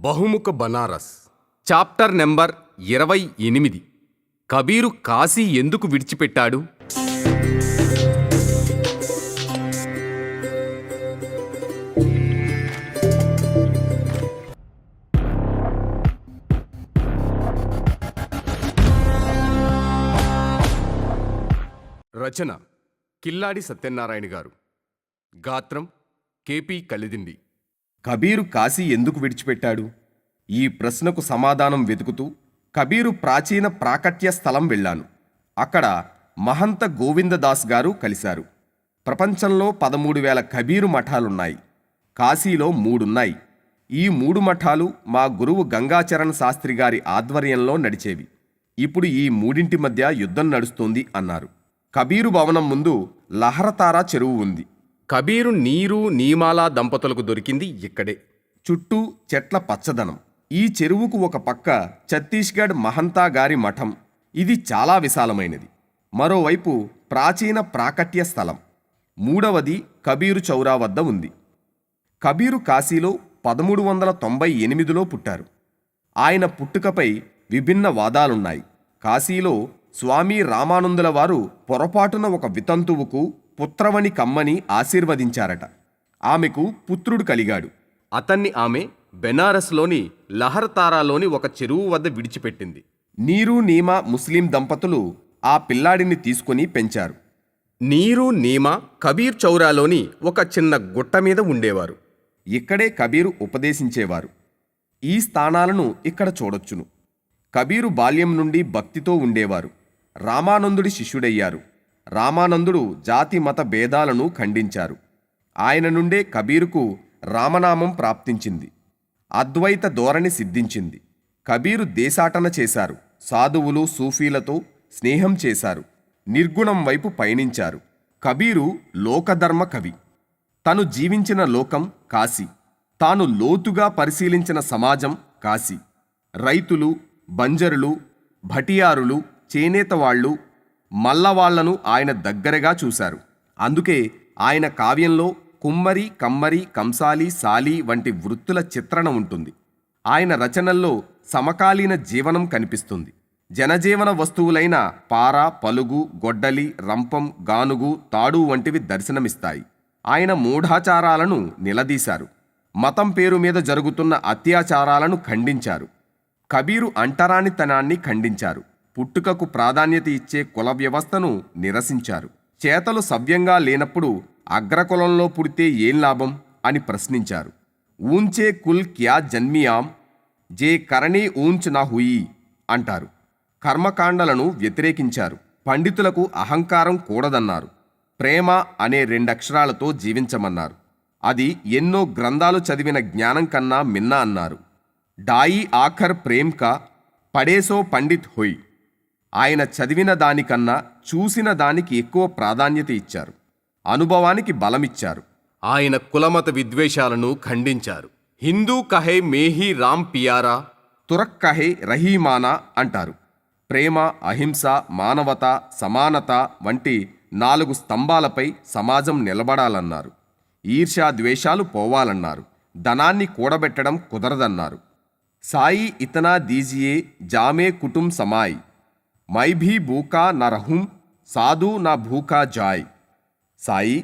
బహుముఖ Banaras chapter number 28. Kabir Kashi ఎందుకు విడిచిపెట్టాడు? రచన కిల్లాడి సత్యనారాయణ గారు. గాత్రం కేపీ కలిదిండి. కబీరు కాశీ ఎందుకు విడిచిపెట్టాడు? ఈ ప్రశ్నకు సమాధానం వెతుకుతూ కబీరు ప్రాచీన ప్రాకట్య స్థలం వెళ్ళాను. అక్కడ మహంత గోవిందదాస్ గారు కలిశారు. ప్రపంచంలో 13,000 కబీరు మఠాలున్నాయి. కాశీలో 3 ఉన్నాయి. ఈ 3 మఠాలు మా గురువు గంగాచరణ్ శాస్త్రి గారి ఆధ్వర్యంలో నడిచేవి. ఇప్పుడు ఈ 3 మధ్య యుద్ధం నడుస్తోంది అన్నారు. కబీరు భవనం ముందు లహరతారా చెరువు ఉంది. కబీరు నీరు నీమాల దంపతులకు దొరికింది ఇక్కడే. చుట్టూ చెట్ల పచ్చదనం. ఈ చెరువుకు ఒక పక్క ఛత్తీస్గఢ్ మహంతా గారి మఠం. ఇది చాలా విశాలమైనది. మరోవైపు ప్రాచీన ప్రాకట్య స్థలం. మూడవది కబీరు చౌరా వద్ద ఉంది. కబీరు కాశీలో 1398లో పుట్టారు. ఆయన పుట్టుకపై విభిన్న వాదాలున్నాయి. కాశీలో స్వామి రామానందుల వారు పొరపాటున ఒక వితంతువుకు పుత్రవని కమ్మని ఆశీర్వదించారట. ఆమెకు పుత్రుడు కలిగాడు. అతన్ని ఆమె బెనారస్లోని లహర్తారాలోని ఒక చెరువు వద్ద విడిచిపెట్టింది. నీరు నీమా ముస్లిం దంపతులు ఆ పిల్లాడిని తీసుకుని పెంచారు. నీరు నీమా కబీర్ చౌరాలోని ఒక చిన్న గుట్ట మీద ఉండేవారు. ఇక్కడే కబీరు ఉపదేశించేవారు. ఈ స్థానాలను ఇక్కడ చూడొచ్చును. కబీరు బాల్యం నుండి భక్తితో ఉండేవారు. రామానందుడి శిష్యుడయ్యారు. రామానందుడు జాతి మత భేదాలను ఖండించారు. ఆయన నుండే కబీరుకు రామనామం ప్రాప్తించింది. అద్వైత ధోరణి సిద్ధించింది. కబీరు దేశాటన చేశారు. సాధువులు సూఫీలతో స్నేహం చేశారు. నిర్గుణం వైపు పయనించారు. కబీరు లోకధర్మ కవి. తను జీవించిన లోకం కాశీ. తాను లోతుగా పరిశీలించిన సమాజం కాశీ. రైతులు, బంజరులు, భటియారులు, చేనేతవాళ్లు, మల్లవాళ్లను ఆయన దగ్గరగా చూశారు. అందుకే ఆయన కావ్యంలో కుమ్మరి, కమ్మరి, కంసాలి, సాలి వంటి వృత్తుల చిత్రణ ఉంటుంది. ఆయన రచనల్లో సమకాలీన జీవనం కనిపిస్తుంది. జనజీవన వస్తువులైన పార, పలుగు, గొడ్డలి, రంపం, గానుగు, తాడు వంటివి దర్శనమిస్తాయి. ఆయన మూఢాచారాలను నిలదీశారు. మతం పేరు మీద జరుగుతున్న అత్యాచారాలను ఖండించారు. కబీరు అంటరానితనాన్ని ఖండించారు. పుట్టుకకు ప్రాధాన్యత ఇచ్చే కుల వ్యవస్థను నిరసించారు. చేతలు సవ్యంగా లేనప్పుడు అగ్రకులంలో పుడితే ఏం లాభం అని ప్రశ్నించారు. ఊంచే కుల్ క్యా జన్మియాం జే కరణీ ఊంచ్ నా హుయి అంటారు. కర్మకాండలను వ్యతిరేకించారు. పండితులకు అహంకారం కూడదన్నారు. ప్రేమ అనే 2 అక్షరాలతో జీవించమన్నారు. అది ఎన్నో గ్రంథాలు చదివిన జ్ఞానం కన్నా మిన్న అన్నారు. డాయి ఆఖర్ ప్రేమ్ కా పడేసో పండిత్ హోయ్. ఆయన చదివిన దానికన్నా చూసిన దానికి ఎక్కువ ప్రాధాన్యత ఇచ్చారు. అనుభవానికి బలమిచ్చారు. ఆయన కులమత విద్వేషాలను ఖండించారు. హిందూ కహే మేహీ రామ్ పియారా, తురక్ కహే రహీమానా అంటారు. ప్రేమ, అహింస, మానవత, సమానత వంటి 4 స్తంభాలపై సమాజం నిలబడాలన్నారు. ఈర్ష్యా ద్వేషాలు పోవాలన్నారు. ధనాన్ని కూడబెట్టడం కుదరదన్నారు. సాయి ఇతనా దీజియే జామే కుటుం సమాయ్, మై భీ భూకా న రహుం సాధు నా భూకా జాయ్. సాయి,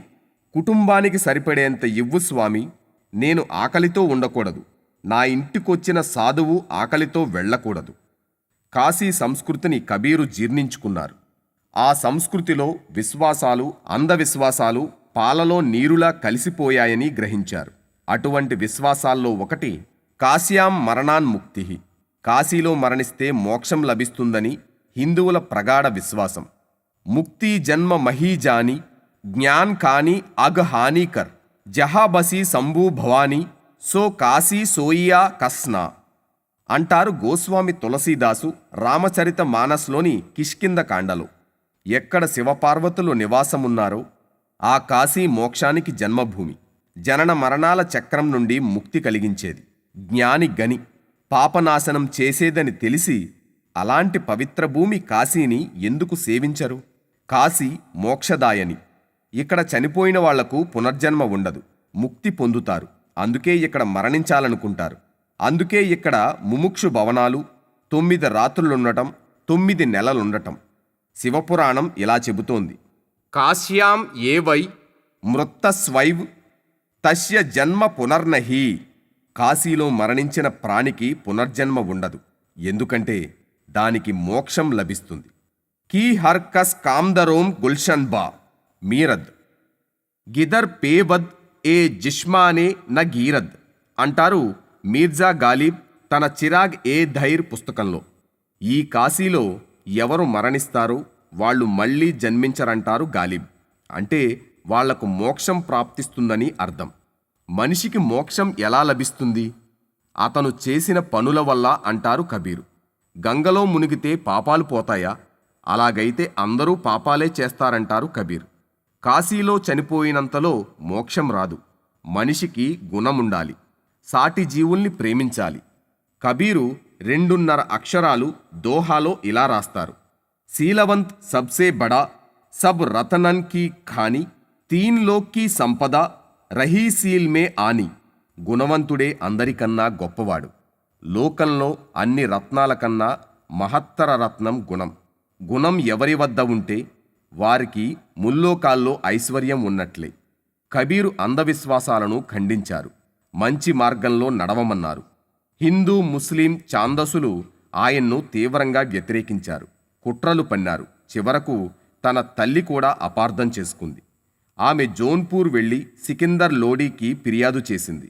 కుటుంబానికి సరిపడేంత ఇవ్వు స్వామి. నేను ఆకలితో ఉండకూడదు. నా ఇంటికొచ్చిన సాధువు ఆకలితో వెళ్ళకూడదు. కాశీ సంస్కృతిని కబీరు జీర్ణించుకున్నారు. ఆ సంస్కృతిలో విశ్వాసాలు, అంధవిశ్వాసాలు పాలలో నీరులా కలిసిపోయాయని గ్రహించారు. అటువంటి విశ్వాసాల్లో ఒకటి కాశ్యాం మరణాన్ముక్తి. కాశీలో మరణిస్తే మోక్షం లభిస్తుందని హిందువుల ప్రగాఢ విశ్వాసం. ముక్తి జన్మ మహీజాని జ్ఞాన్ కాని అగ్ హానికర్ జహాబసి సంభూ భవానీ సో కాశీ సోయియా కస్నా అంటారు గోస్వామి తులసీదాసు రామచరిత మానస్లోని కిష్కింద కాండలో. ఎక్కడ శివపార్వతులు నివాసమున్నారో ఆ కాశీ మోక్షానికి జన్మభూమి. జనన మరణాల చక్రం నుండి ముక్తి కలిగించేది. జ్ఞాని గని పాపనాశనం చేసేదని తెలిసి అలాంటి పవిత్ర భూమి కాశీని ఎందుకు సేవించరు? కాశీ మోక్షదాయని. ఇక్కడ చనిపోయిన వాళ్లకు పునర్జన్మ ఉండదు, ముక్తి పొందుతారు. అందుకే ఇక్కడ మరణించాలనుకుంటారు. అందుకే ఇక్కడ ముముక్షు భవనాలు, 9 రాత్రులుండటం, 9 నెలలుండటం. శివపురాణం ఇలా చెబుతోంది: కాశ్యాం ఏ వై మృత్తస్వైవ్ తస్య జన్మ పునర్నహి. కాశీలో మరణించిన ప్రాణికి పునర్జన్మ ఉండదు. ఎందుకంటే దానికి మోక్షం లభిస్తుంది. కీ హర్కస్ కామ్దరోం గుల్షన్బా మీరద్ గిదర్ పేవద్ ఏ జిష్మానే న గీరద్ అంటారు మీర్జా గాలిబ్ తన చిరాగ్ ఏ ధైర్ పుస్తకంలో. ఈ కాశీలో ఎవరు మరణిస్తారో వాళ్ళు మళ్ళీ జన్మించరంటారు గాలిబ్. అంటే వాళ్లకు మోక్షం ప్రాప్తిస్తుందని అర్థం. మనిషికి మోక్షం ఎలా లభిస్తుంది? అతను చేసిన పనుల వల్ల అంటారు కబీరు. గంగలో మునిగితే పాపాలు పోతాయా? అలాగైతే అందరూ పాపాలే చేస్తారంటారు కబీర్. కాశీలో చనిపోయినంతలో మోక్షం రాదు. మనిషికి గుణముండాలి, సాటి జీవుల్ని ప్రేమించాలి. కబీరు 2.5 అక్షరాలు దోహాలో ఇలా రాస్తారు: శీలవంత్ సబ్సే బడా, సబ్ రతనన్ కీ ఖాని, తీన్ లోక్ కీ సంపద రహీ సీల్ మే ఆని. గుణవంతుడే అందరికన్నా గొప్పవాడు. లోకంలో అన్ని రత్నాల కన్నా మహత్తర రత్నం గుణం. గుణం ఎవరి వద్ద ఉంటే వారికి ముల్లోకాల్లో ఐశ్వర్యం ఉన్నట్లే. కబీరు అంధవిశ్వాసాలను ఖండించారు. మంచి మార్గంలో నడవమన్నారు. హిందూ, ముస్లిం ఛాందసులు ఆయన్ను తీవ్రంగా వ్యతిరేకించారు, కుట్రలు పన్నారు. చివరకు తన తల్లి కూడా అపార్థం చేసుకుంది. ఆమె జోన్పూర్ వెళ్లి సికిందర్ లోడీకి ఫిర్యాదు చేసింది.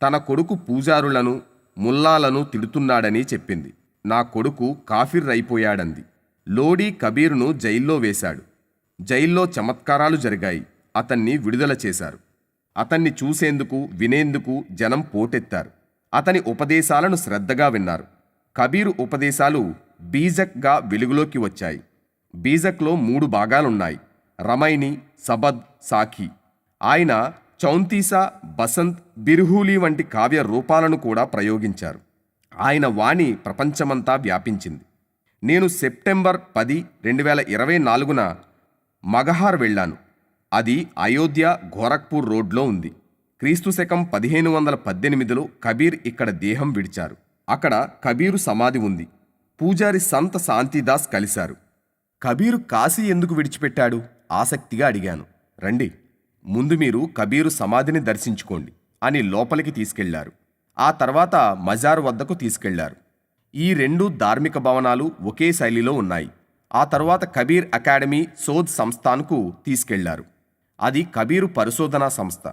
తన కొడుకు పూజారులను, ముల్లాలను తిడుతున్నాడని చెప్పింది. నా కొడుకు కాఫిర్ అయిపోయాడంది. లోడీ కబీరును జైల్లో వేశాడు. జైల్లో చమత్కారాలు జరిగాయి. అతన్ని విడుదల చేశారు. అతన్ని చూసేందుకు, వినేందుకు జనం పోటెత్తారు. అతని ఉపదేశాలను శ్రద్ధగా విన్నారు. కబీరు ఉపదేశాలు బీజక్గా వెలుగులోకి వచ్చాయి. బీజక్లో 3 భాగాలున్నాయి: రమైని, సబద్, సాఖీ. ఆయన చౌంతీసా, బసంత్, బిర్హూలి వంటి కావ్య రూపాలను కూడా ప్రయోగించారు. ఆయన వాణి ప్రపంచమంతా వ్యాపించింది. నేను సెప్టెంబర్ 10, 2024న మగహార్ వెళ్ళాను. అది అయోధ్య గోరఖ్పూర్ రోడ్లో ఉంది. క్రీస్తుశకం 1518లో కబీర్ ఇక్కడ దేహం విడిచారు. అక్కడ కబీరు సమాధి ఉంది. పూజారి సంత్ శాంతిదాస్ కలిశారు. కబీరు కాశీ ఎందుకు విడిచిపెట్టాడు? ఆసక్తిగా అడిగాను. రండి, ముందు మీరు కబీరు సమాధిని దర్శించుకోండి అని లోపలికి తీసుకెళ్లారు. ఆ తర్వాత మజార్ వద్దకు తీసుకెళ్లారు. ఈ 2 ధార్మిక భవనాలు ఒకే శైలిలో ఉన్నాయి. ఆ తర్వాత కబీర్ అకాడమీ శోధ్ సంస్థాన్కు తీసుకెళ్లారు. అది కబీరు పరిశోధనా సంస్థ.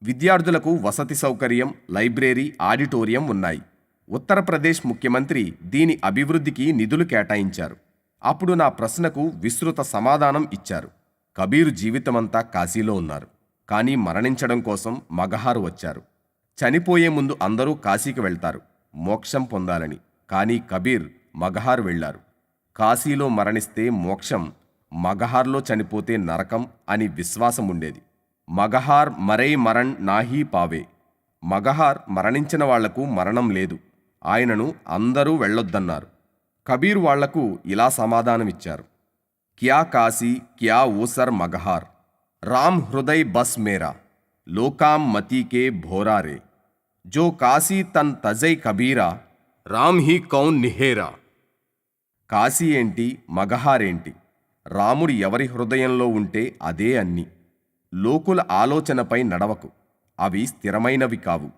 విద్యార్థులకు వసతి సౌకర్యం, లైబ్రరీ, ఆడిటోరియం ఉన్నాయి. ఉత్తరప్రదేశ్ ముఖ్యమంత్రి దీని అభివృద్ధికి నిధులు కేటాయించారు. అప్పుడు నా ప్రశ్నకు విస్తృత సమాధానం ఇచ్చారు. కబీరు జీవితమంతా కాశీలో ఉన్నారు, కానీ మరణించడం కోసం మగహారు వచ్చారు. చనిపోయే ముందు అందరూ కాశీకి వెళ్తారు మోక్షం పొందాలని. కానీ కబీర్ మగహార్ వెళ్లారు. కాశీలో మరణిస్తే మోక్షం, మగహార్లో చనిపోతే నరకం అని విశ్వాసం ఉండేది. మగహార్ మరై మరణ్ నాహీ పావే. మగహార్ మరణించిన వాళ్లకు మరణం లేదు. ఆయనను అందరూ వెళ్ళొద్దన్నారు. కబీర్ వాళ్లకు ఇలా సమాధానమిచ్చారు: క్యా కాశీ, క్యా ఊసర్ మగహార్, రామ్ హృదయ్ బస్ మేరా, లోకాం మతీకే భోరారే, జో కాశీ తన్ తజై కబీరా, రామ్ హీ కౌన్ నిహేరా. కాశీ ఏంటి, మగహారేంటి? రాముడు ఎవరి హృదయంలో ఉంటే అదే అన్ని. లోకుల ఆలోచనపై నడవకు, అవి స్థిరమైనవి కావు.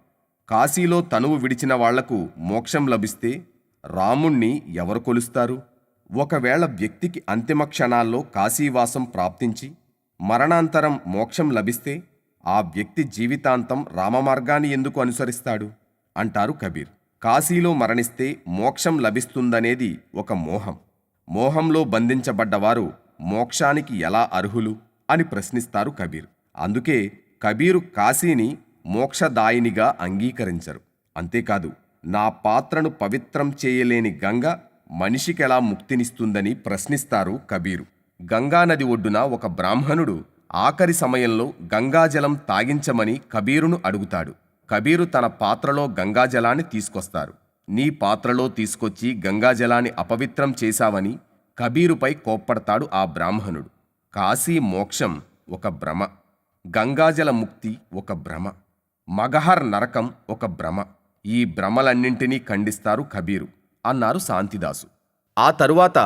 కాశీలో తనువు విడిచిన వాళ్లకు మోక్షం లభిస్తే రాముణ్ణి ఎవరు కొలుస్తారు? ఒకవేళ వ్యక్తికి అంతిమ క్షణాల్లో కాశీవాసం ప్రాప్తించి మరణాంతరం మోక్షం లభిస్తే ఆ వ్యక్తి జీవితాంతం రామమార్గాన్ని ఎందుకు అనుసరిస్తాడు అంటారు కబీర్. కాశీలో మరణిస్తే మోక్షం లభిస్తుందనేది ఒక మోహం. మోహంలో బంధించబడ్డవారు మోక్షానికి ఎలా అర్హులు అని ప్రశ్నిస్తారు కబీర్. అందుకే కబీరు కాశీని మోక్షదాయినిగా అంగీకరించరు. అంతేకాదు, నా పాత్రను పవిత్రం చేయలేని గంగ మనిషికెలా ముక్తినిస్తుందని ప్రశ్నిస్తారు కబీరు. గంగానది ఒడ్డున ఒక బ్రాహ్మణుడు ఆఖరి సమయంలో గంగాజలం తాగించమని కబీరును అడుగుతాడు. కబీరు తన పాత్రలో గంగాజలాన్ని తీసుకొస్తారు. నీ పాత్రలో తీసుకొచ్చి గంగాజలాన్ని అపవిత్రం చేశావని కబీరుపై కోప్పడతాడు ఆ బ్రాహ్మణుడు. కాశీ మోక్షం ఒక భ్రమ, గంగాజల ముక్తి ఒక భ్రమ, మగహర్ నరకం ఒక భ్రమ. ఈ భ్రమలన్నింటినీ ఖండిస్తారు కబీరు అన్నారు శాంతిదాసు. ఆ తరువాత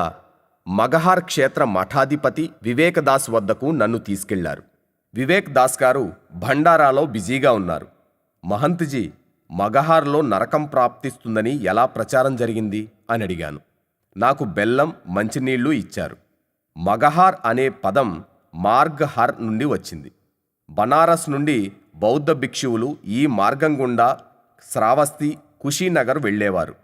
మగహార్ క్షేత్ర మఠాధిపతి వివేకదాస్ వద్దకు నన్ను తీసుకెళ్లారు. వివేక్ దాస్ గారు భండారాలో బిజీగా ఉన్నారు. మహంత్జీ, మగహార్లో నరకం ప్రాప్తిస్తుందని ఎలా ప్రచారం జరిగింది అని అడిగాను. నాకు బెల్లం, మంచినీళ్లు ఇచ్చారు. మగహార్ అనే పదం మార్గహర్ నుండి వచ్చింది. బనారస్ నుండి బౌద్ధ భిక్షువులు ఈ మార్గం గుండా శ్రావస్తి, కుషీనగర్ వెళ్ళేవారు.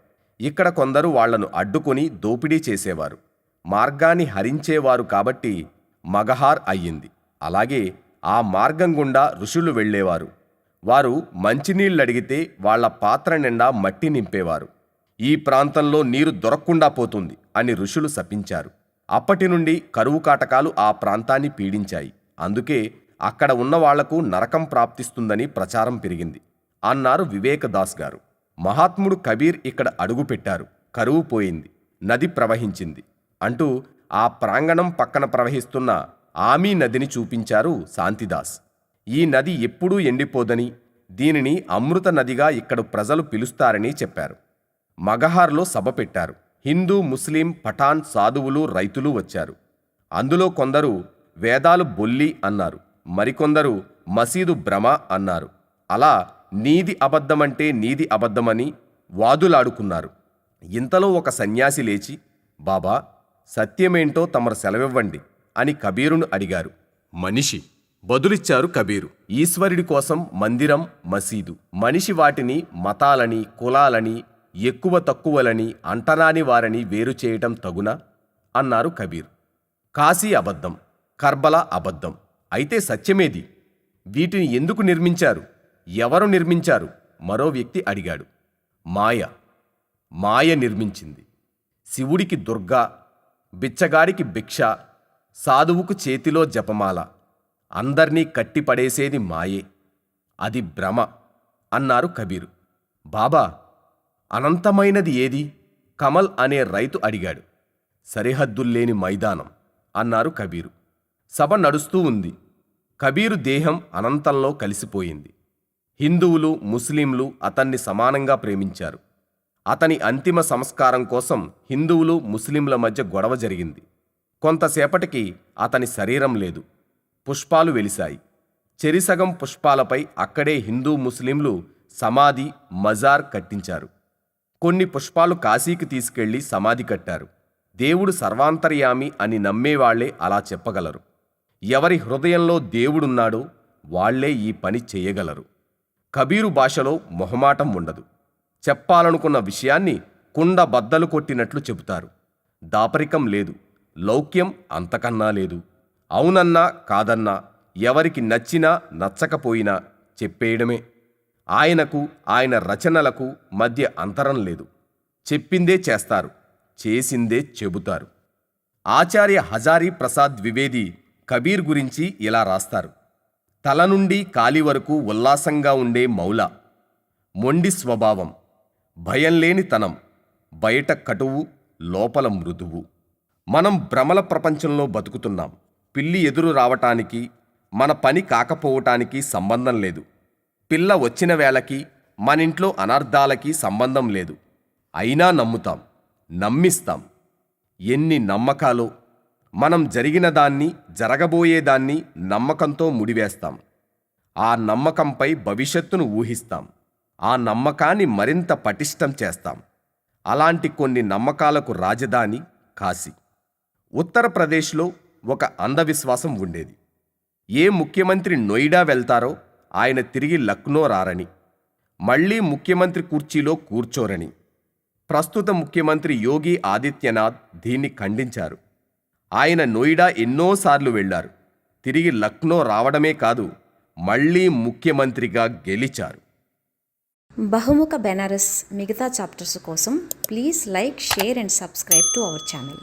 ఇక్కడ కొందరు వాళ్లను అడ్డుకొని దోపిడీ చేసేవారు. మార్గాన్ని హరించేవారు కాబట్టి మగహార్ అయ్యింది. అలాగే ఆ మార్గం గుండా ఋషులు వెళ్ళేవారు. వారు మంచినీళ్ళడిగితే వాళ్ల పాత్ర నిండా మట్టి నింపేవారు. ఈ ప్రాంతంలో నీరు దొరక్కుండా పోతుంది అని ఋషులు శపించారు. అప్పటి నుండి కరువు కాటకాలు ఆ ప్రాంతాన్ని పీడించాయి. అందుకే అక్కడ ఉన్న వాళ్లకు నరకం ప్రాప్తిస్తుందని ప్రచారం పెరిగింది అన్నారు వివేకదాస్ గారు. మహాత్ముడు కబీర్ ఇక్కడ అడుగుపెట్టారు. కరువు పోయింది, నది ప్రవహించింది అంటూ ఆ ప్రాంగణం పక్కన ప్రవహిస్తున్న ఆమీ నదిని చూపించారు శాంతిదాస్. ఈ నది ఎప్పుడూ ఎండిపోదని, దీనిని అమృత నదిగా ఇక్కడ ప్రజలు పిలుస్తారని చెప్పారు. మగహార్లో సభ పెట్టారు. హిందూ, ముస్లిం, పఠాన్, సాధువులు, రైతులు వచ్చారు. అందులో కొందరు వేదాలు బొల్లి అన్నారు, మరికొందరు మసీదు భ్రమ అన్నారు. అలా నీది అబద్ధమంటే నీది అబద్ధమని వాదులాడుకున్నారు. ఇంతలో ఒక సన్యాసి లేచి, బాబా, సత్యమేంటో తమరు సెలవివ్వండి అని కబీరును అడిగారు. మనిషి బదులిచ్చారు కబీరు. ఈశ్వరుడి కోసం మందిరం, మసీదు. మనిషి వాటిని మతాలని, కులాలని, ఎక్కువ తక్కువలని, అంటరాని వారని వేరు చేయటం తగునా అన్నారు కబీర్. కాశీ అబద్ధం, కర్బలా అబద్ధం. అయితే సత్యమేది? వీటిని ఎందుకు నిర్మించారు? ఎవరు నిర్మించారు? మరో వ్యక్తి అడిగాడు. మాయ నిర్మించింది. శివుడికి దుర్గా, బిచ్చగాడికి భిక్ష, సాధువుకు చేతిలో జపమాల. అందర్నీ కట్టిపడేసేది మాయే. అది భ్రమ అన్నారు కబీరు. బాబా, అనంతమైనది ఏది? కమల్ అనే రైతు అడిగాడు. సరిహద్దుల్లేని మైదానం అన్నారు కబీరు. సభ నడుస్తూ ఉంది. కబీరు దేహం అనంతంలో కలిసిపోయింది. హిందువులు, ముస్లింలు అతన్ని సమానంగా ప్రేమించారు. అతని అంతిమ సంస్కారం కోసం హిందువులు, ముస్లింల మధ్య గొడవ జరిగింది. కొంతసేపటికి అతని శరీరం లేదు. పుష్పాలు వెలిశాయి. చెరిసగం పుష్పాలపై అక్కడే హిందూ, ముస్లింలు సమాధి, మజార్ కట్టించారు. కొన్ని పుష్పాలు కాశీకి తీసుకెళ్లి సమాధి కట్టారు. దేవుడు సర్వాంతర్యామి అని నమ్మేవాళ్లే అలా చెప్పగలరు. ఎవరి హృదయంలో దేవుడున్నాడో వాళ్లే ఈ పని చేయగలరు. కబీరు భాషలో మొహమాటం ఉండదు. చెప్పాలనుకున్న విషయాన్ని కుండ బద్దలు కొట్టినట్లు చెబుతారు. దాపరికం లేదు, లౌక్యం అంతకన్నా లేదు. అవునన్నా కాదన్నా, ఎవరికి నచ్చినా నచ్చకపోయినా చెప్పేయడమే. ఆయనకు, ఆయన రచనలకు మధ్య అంతరం లేదు. చెప్పిందే చేస్తారు, చేసిందే చెబుతారు. ఆచార్య హజారీ ప్రసాద్ ద్వివేది కబీర్ గురించి ఇలా రాస్తారు. తల నుండి కాలి వరకు ఉల్లాసంగా ఉండే మౌలా, మొండి స్వభావం, భయంలేనితనం, బయట కటువు, లోపల మృదువు. మనం భ్రమల ప్రపంచంలో బతుకుతున్నాం. పిల్లి ఎదురు రావటానికి, మన పని కాకపోవటానికి సంబంధం లేదు. పిల్ల వచ్చిన వేళకి మనింట్లో అనర్థాలకి సంబంధం లేదు. అయినా నమ్ముతాం, నమ్మిస్తాం. ఎన్ని నమ్మకాలో! మనం జరిగిన దాన్ని, జరగబోయేదాన్ని నమ్మకంతో ముడివేస్తాం. ఆ నమ్మకంపై భవిష్యత్తును ఊహిస్తాం. ఆ నమ్మకాన్ని మరింత పటిష్టం చేస్తాం. అలాంటి కొన్ని నమ్మకాలకు రాజధాని కాశీ. ఉత్తరప్రదేశ్లో ఒక అంధవిశ్వాసం ఉండేది. ఏ ముఖ్యమంత్రి నోయిడా వెళ్తారో ఆయన తిరిగి లక్నో రారని, మళ్లీ ముఖ్యమంత్రి కుర్చీలో కూర్చోరని. ప్రస్తుత ముఖ్యమంత్రి యోగి ఆదిత్యనాథ్ దీన్ని ఖండించారు. ఆయన నోయిడా ఎన్నోసార్లు వెళ్లారు. తిరిగి లక్నో రావడమే కాదు, మళ్లీ ముఖ్యమంత్రిగా గెలిచారు. బహుముఖ బెనారస్ మిగతా చాప్టర్స్ కోసం please like, share and subscribe to our channel.